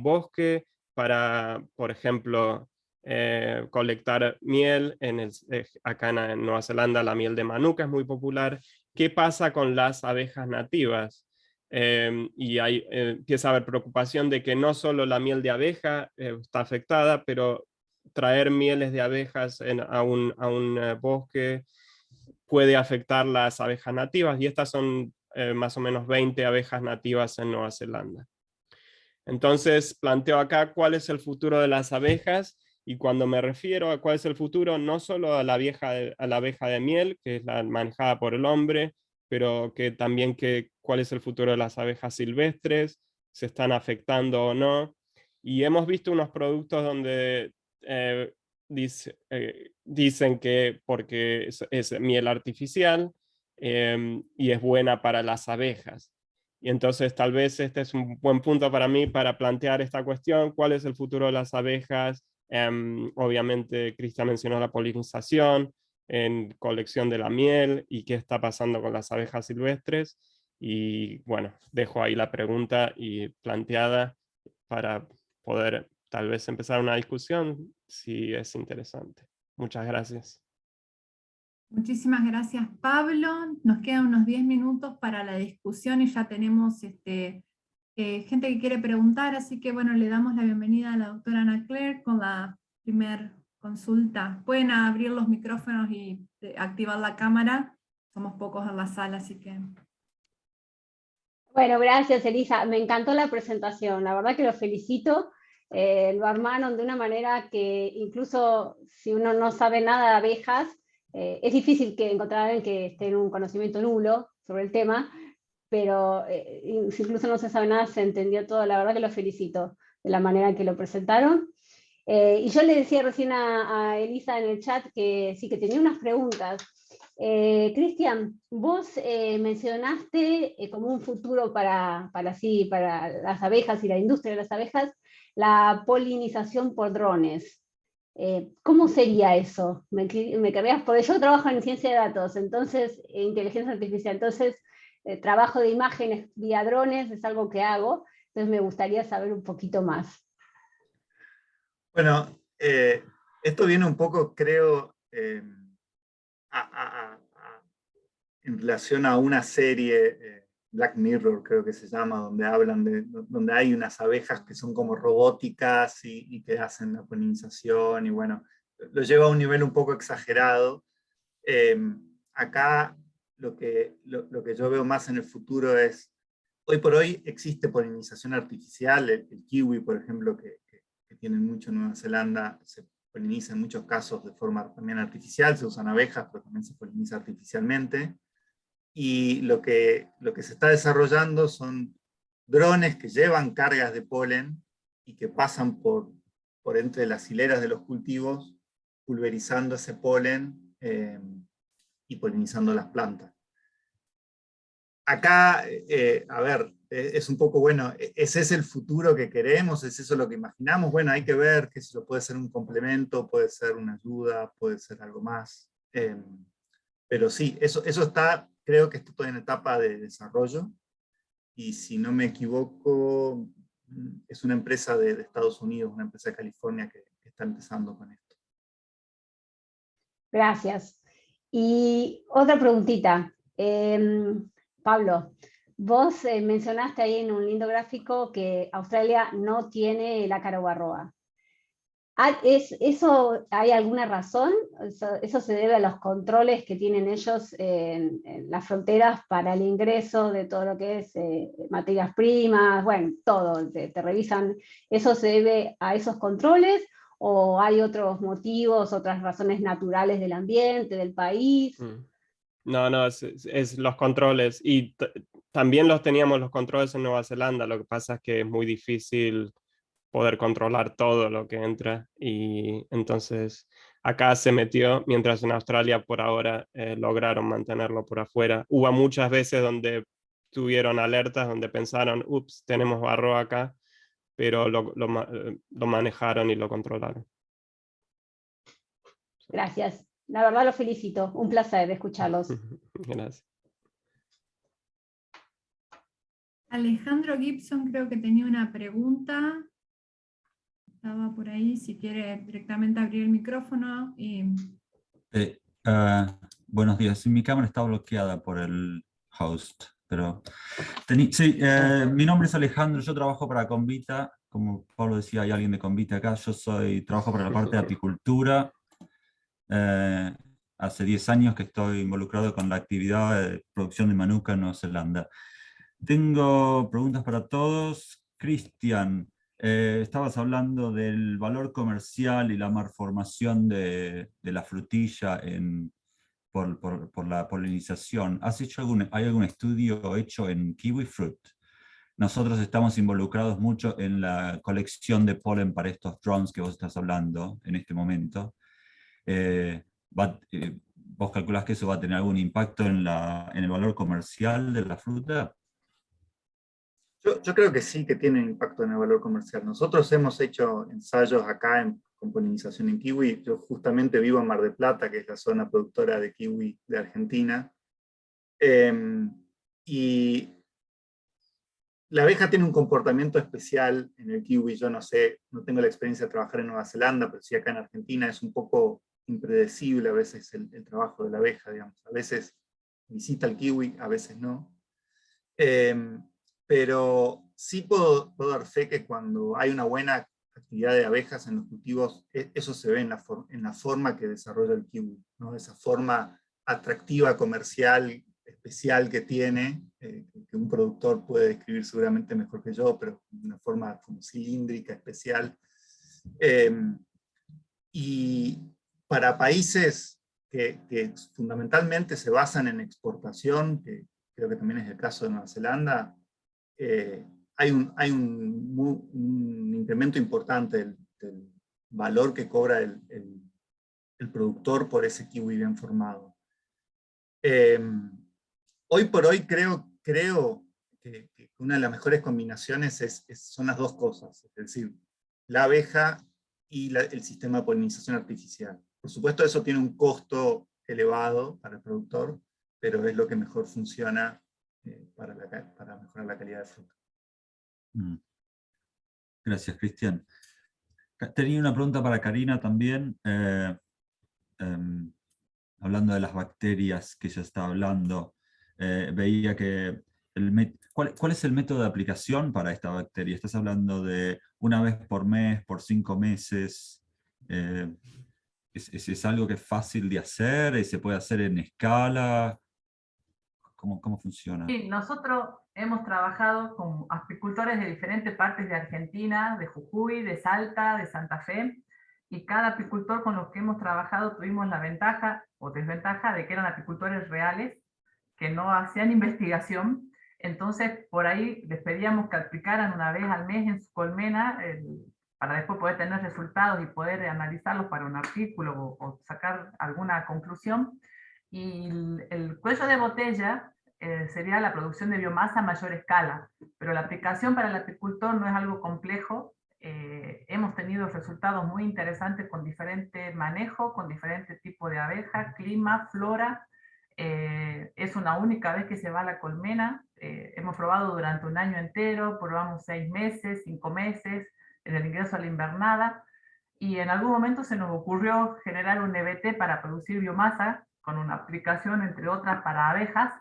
bosque para, por ejemplo, colectar miel, acá en Nueva Zelanda la miel de manuka es muy popular. ¿Qué pasa con las abejas nativas? Y empieza a haber preocupación de que no solo la miel de abeja está afectada, pero traer mieles de abejas a un bosque puede afectar las abejas nativas, y estas son más o menos 20 abejas nativas en Nueva Zelanda. Entonces planteo acá cuál es el futuro de las abejas, y cuando me refiero a cuál es el futuro, no solo a la abeja de miel, que es la manejada por el hombre, pero que también cuál es el futuro de las abejas silvestres, se están afectando o no. Y hemos visto unos productos donde dicen que porque es miel artificial y es buena para las abejas. Y entonces tal vez este es un buen punto para mí para plantear esta cuestión: ¿cuál es el futuro de las abejas? Obviamente Cristian mencionó la polinización, en colección de la miel, y qué está pasando con las abejas silvestres. Y bueno, dejo ahí la pregunta y planteada para poder tal vez empezar una discusión si es interesante. Muchas gracias. Muchísimas gracias, Pablo. Nos quedan unos 10 minutos para la discusión y ya tenemos gente que quiere preguntar, así que bueno, le damos la bienvenida a la doctora Ana Claire con la primera consulta. Pueden abrir los micrófonos y activar la cámara. Somos pocos en la sala, así que... Bueno, gracias, Elisa. Me encantó la presentación. La verdad que lo felicito. Lo armaron de una manera que incluso si uno no sabe nada de abejas, es difícil que encontrar a alguien que esté en un conocimiento nulo sobre el tema, pero si incluso no se sabe nada, se entendió todo. La verdad que lo felicito de la manera en que lo presentaron. Y yo le decía recién a Elisa en el chat que sí, que tenía unas preguntas. Cristian, vos mencionaste como un futuro para las abejas y la industria de las abejas, la polinización por drones. ¿Cómo sería eso? Me querrías, porque yo trabajo en ciencia de datos, entonces, inteligencia artificial, entonces trabajo de imágenes vía drones, es algo que hago, entonces me gustaría saber un poquito más. Bueno, esto viene un poco, creo, en relación a una serie, Black Mirror creo que se llama, donde hablan donde hay unas abejas que son como robóticas y que hacen la polinización, y bueno, lo lleva a un nivel un poco exagerado. Acá lo que yo veo más en el futuro es, hoy por hoy existe polinización artificial, el kiwi, por ejemplo, que tienen mucho en Nueva Zelanda, se poliniza en muchos casos de forma también artificial, se usan abejas, pero también se poliniza artificialmente. Y lo que se está desarrollando son drones que llevan cargas de polen y que pasan por entre las hileras de los cultivos, pulverizando ese polen y polinizando las plantas. Acá, a ver, es un poco, bueno, ¿ese es el futuro que queremos? ¿Es eso lo que imaginamos? Bueno, hay que ver que eso puede ser un complemento, puede ser una ayuda, puede ser algo más. Pero sí, eso está, creo que está todavía en etapa de desarrollo, y si no me equivoco, es una empresa de Estados Unidos, una empresa de California que está empezando con esto. Gracias. Y otra preguntita. Pablo, vos mencionaste ahí en un lindo gráfico que Australia no tiene el ácaro barroa. ¿Eso hay alguna razón? ¿Eso se debe a los controles que tienen ellos en las fronteras para el ingreso de todo lo que es materias primas? Bueno, todo, te revisan. ¿Eso se debe a esos controles o hay otros motivos, otras razones naturales del ambiente, del país? No, es los controles. Y también teníamos los controles en Nueva Zelanda, lo que pasa es que es muy difícil poder controlar todo lo que entra, y entonces acá se metió, mientras en Australia por ahora lograron mantenerlo por afuera. Hubo muchas veces donde tuvieron alertas, donde pensaron, ups, tenemos barro acá, pero lo manejaron y lo controlaron. Gracias. La verdad los felicito. Un placer escucharlos. Gracias. Alejandro Gibson creo que tenía una pregunta. Estaba por ahí, si quiere directamente abrir el micrófono. Buenos días, mi cámara está bloqueada por el host, pero... Sí, mi nombre es Alejandro, yo trabajo para Convita, como Pablo decía, hay alguien de Convita acá, trabajo para la parte de apicultura. Hace 10 años que estoy involucrado con la actividad de producción de manuka en Nueva Zelanda. Tengo preguntas para todos. Cristian, estabas hablando del valor comercial y la malformación de la frutilla por la polinización. ¿Hay algún estudio hecho en kiwi fruit? Nosotros estamos involucrados mucho en la colección de polen para estos drones que vos estás hablando en este momento. ¿Vos calculás que eso va a tener algún impacto en el valor comercial de la fruta? Yo creo que sí, que tiene impacto en el valor comercial. Nosotros hemos hecho ensayos acá con polinización en kiwi. Yo justamente vivo en Mar del Plata, que es la zona productora de kiwi de Argentina. Y la abeja tiene un comportamiento especial en el kiwi. Yo no sé, no tengo la experiencia de trabajar en Nueva Zelanda, pero sí acá en Argentina es un poco impredecible a veces el trabajo de la abeja, digamos. A veces visita el kiwi, a veces no. Pero sí puedo dar fe que cuando hay una buena actividad de abejas en los cultivos, eso se ve en la forma que desarrolla el kiwi, ¿no? Esa forma atractiva, comercial, especial que tiene, que un productor puede describir seguramente mejor que yo, pero una forma como cilíndrica, especial. Y para países que fundamentalmente se basan en exportación, que creo que también es el caso de Nueva Zelanda, hay un incremento importante del valor que cobra el productor por ese kiwi bien formado. Hoy por hoy creo que una de las mejores combinaciones son las dos cosas, es decir, la abeja y el sistema de polinización artificial. Por supuesto, eso tiene un costo elevado para el productor, pero es lo que mejor funciona para mejorar la calidad de fruta. Gracias, Cristian. Tenía una pregunta para Karina también, hablando de las bacterias que ella está hablando. Veía que ¿cuál es el método de aplicación para esta bacteria? ¿Estás hablando de una vez por mes, por 5 meses? ¿Es algo que es fácil de hacer? ¿Y se puede hacer en escala? ¿Cómo funciona? Sí, nosotros hemos trabajado con apicultores de diferentes partes de Argentina, de Jujuy, de Salta, de Santa Fe, y cada apicultor con los que hemos trabajado tuvimos la ventaja o desventaja de que eran apicultores reales, que no hacían investigación. Entonces, por ahí les pedíamos que aplicaran una vez al mes en su colmena, para después poder tener resultados y poder analizarlos para un artículo o sacar alguna conclusión. Y el cuello de botella sería la producción de biomasa a mayor escala, pero la aplicación para el apicultor no es algo complejo. Hemos tenido resultados muy interesantes con diferente manejo, con diferentes tipos de abejas, clima, flora. Es una única vez que se va a la colmena. Hemos probado durante un año entero, probamos 6 meses, 5 meses, en el ingreso a la invernada, y en algún momento se nos ocurrió generar un EBT para producir biomasa, con una aplicación entre otras para abejas,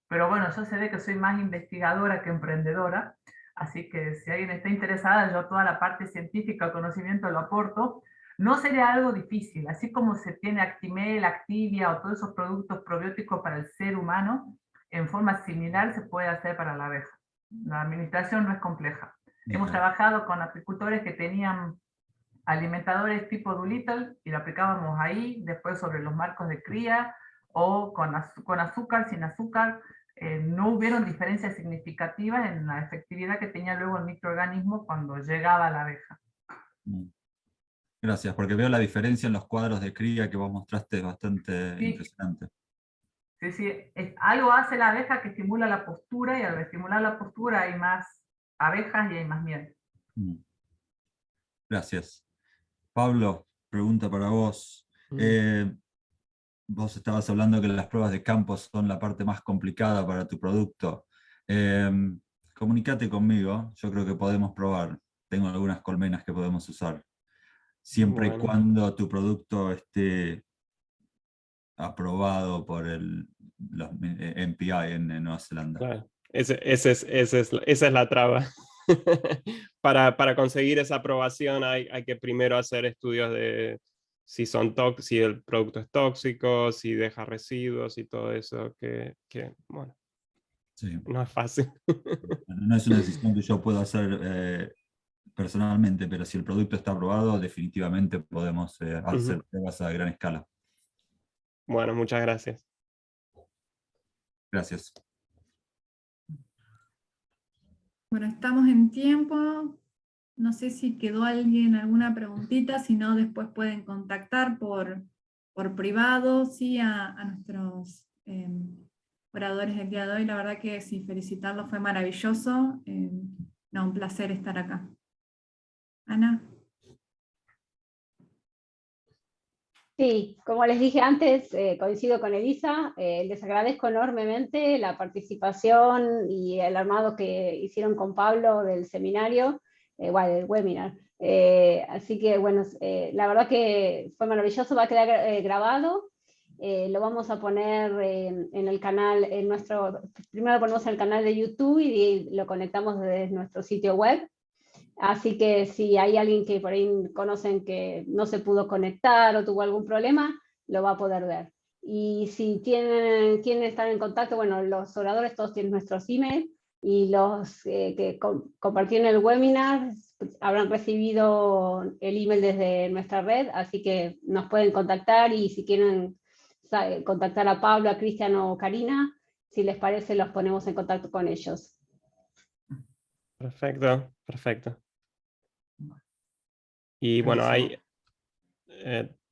pero bueno, yo sé que soy más investigadora que emprendedora, así que si alguien está interesada, yo toda la parte científica, el conocimiento lo aporto. No sería algo difícil, así como se tiene Actimel, Activia o todos esos productos probióticos para el ser humano, en forma similar se puede hacer para la abeja. La administración no es compleja. Hemos trabajado con apicultores que tenían alimentadores tipo Doolittle y lo aplicábamos ahí, después sobre los marcos de cría, o con azúcar, sin azúcar. No hubieron diferencias significativas en la efectividad que tenía luego el microorganismo cuando llegaba a la abeja. Gracias, porque veo la diferencia en los cuadros de cría que vos mostraste, es bastante impresionante. Sí, algo hace la abeja que estimula la postura, y al estimular la postura hay más abejas y hay más miel. Gracias. Pablo, pregunta para vos. Vos estabas hablando que las pruebas de campo son la parte más complicada para tu producto. Comunícate conmigo, yo creo que podemos probar. Tengo algunas colmenas que podemos usar. Siempre y cuando tu producto esté aprobado por los MPI en Nueva Zelanda. Claro. Esa es la traba. Para conseguir esa aprobación hay que primero hacer estudios de si el producto es tóxico, si deja residuos y todo eso, que bueno, sí. No es fácil. No es una decisión que yo pueda hacer personalmente, pero si el producto está aprobado, definitivamente podemos hacer pruebas a gran escala. Bueno, muchas gracias. Gracias. Bueno, estamos en tiempo. No sé si quedó alguna preguntita, si no después pueden contactar por privado, sí, a nuestros oradores del día de hoy. La verdad que sí, felicitarlos, fue maravilloso. Un placer estar acá. Ana. Sí, como les dije antes, coincido con Elisa, les agradezco enormemente la participación y el armado que hicieron con Pablo del seminario, del webinar. Así que bueno, la verdad que fue maravilloso, va a quedar grabado, lo vamos a poner en el canal, primero lo ponemos en el canal de YouTube y lo conectamos desde nuestro sitio web. Así que si hay alguien que por ahí conocen que no se pudo conectar o tuvo algún problema, lo va a poder ver. Y si quieren estar en contacto, bueno, los oradores todos tienen nuestros email, y los que compartieron el webinar habrán recibido el email desde nuestra red, así que nos pueden contactar, y si quieren contactar a Pablo, a Cristian o Karina, si les parece los ponemos en contacto con ellos. Perfecto. Y bueno, ahí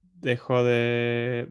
dejo de